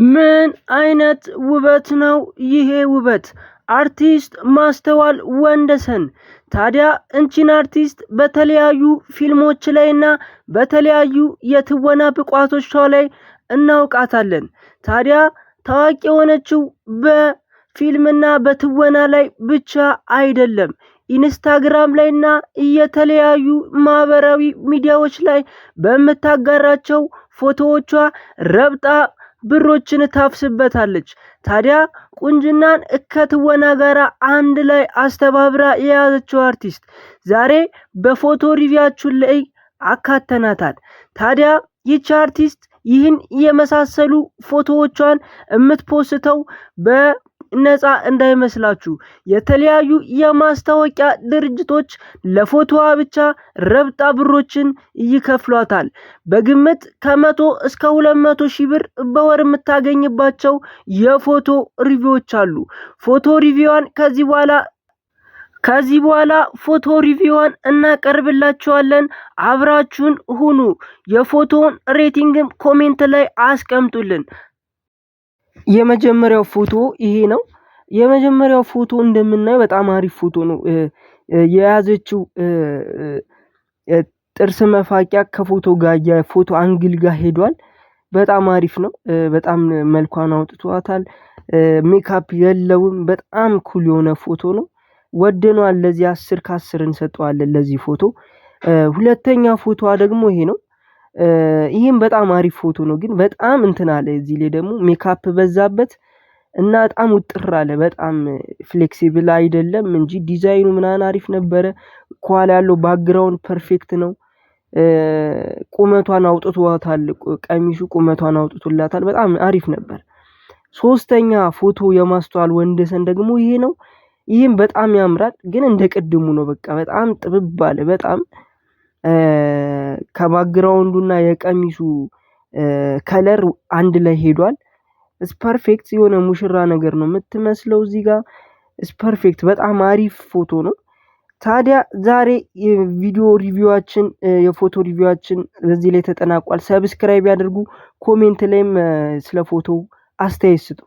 ምን አይነት ውበት ነው ይሄ ውበት! አርቲስት ማስተዋል ወንደሰን። ታዲያ እንቺን አርቲስት በተለያዩ ፊልሞች ላይና በተለያዩ የትወና ብቃቶቿ ላይ እናውቃታለን። ታዲያ ታዋቂ የሆነችው በፊልምና በትወና ላይ ብቻ አይደለም። ኢንስታግራም ላይና የተለያዩ ማህበራዊ ሚዲያዎች ላይ በምታጋራቸው ፎቶዎቿ ረብጣ ብሮችን ታፍስበታለች። ታዲያ ቁንጅናን ከትወና ጋር አንድ ላይ አስተባብራ የያዘችው አርቲስት ዛሬ በፎቶ ሪቪያችን ላይ አካተናታል። ታዲያ ይህች አርቲስት ይህን የመሳሰሉ ፎቶዎቿን የምትፖስተው በነፃ እንዳይመስላችሁ። የተለያዩ የማስታወቂያ ድርጅቶች ለፎቶዋ ብቻ ረብጣ ብሮችን ይከፍሏታል። በግምት ከ100 እስከ 200 ሺህ ብር በወር የምታገኝባቸው የፎቶ ሪቪዎች አሉ። ፎቶ ሪቪዋን ከዚህ በኋላ ፎቶ ሪቪዋን እናቀርብላችኋለን። አብራችሁን ሁኑ። የፎቶውን ሬቲንግም ኮሜንት ላይ አስቀምጡልን። የመጀመሪያው ፎቶ ይሄ ነው። የመጀመሪያው ፎቶ እንደምናየው በጣም አሪፍ ፎቶ ነው። የያዘችው ጥርስ መፋቂያ ከፎቶ ጋር የፎቶ አንግል ጋር ሄዷል። በጣም አሪፍ ነው። በጣም መልኳን አውጥቷታል። ሜካፕ የለውም። በጣም ኩል የሆነ ፎቶ ነው። ወደነዋል። ለዚህ 10 ከ10 እንሰጠዋለን ለዚህ ፎቶ። ሁለተኛ ፎቶዋ ደግሞ ይሄ ነው። ይሄም በጣም አሪፍ ፎቶ ነው፣ ግን በጣም እንትን አለ። እዚህ ላይ ደግሞ ሜካፕ በዛበት እና በጣም ውጥር አለ። በጣም ፍሌክሲብል አይደለም እንጂ ዲዛይኑ ምናምን አሪፍ ነበረ። ከኋላ ያለው ባክግራውንድ ፐርፌክት ነው። ቁመቷን አውጥቷታል። ቀሚሱ ቁመቷን አውጥቶላታል። በጣም አሪፍ ነበር። ሶስተኛ ፎቶ የማስተዋል ወንደሰን ደግሞ ይሄ ነው። ይህም በጣም ያምራል፣ ግን እንደ ቅድሙ ነው። በቃ በጣም ጥብብ አለ። በጣም ከባክግራውንዱና የቀሚሱ ከለር አንድ ላይ ሄዷል። ፐርፌክት የሆነ ሙሽራ ነገር ነው የምትመስለው እዚህ ጋር። ፐርፌክት በጣም አሪፍ ፎቶ ነው። ታዲያ ዛሬ የቪዲዮ ሪቪዋችን የፎቶ ሪቪዋችን በዚህ ላይ ተጠናቋል። ሰብስክራይብ ያድርጉ። ኮሜንት ላይም ስለ ፎቶ አስተያየት ስጡ።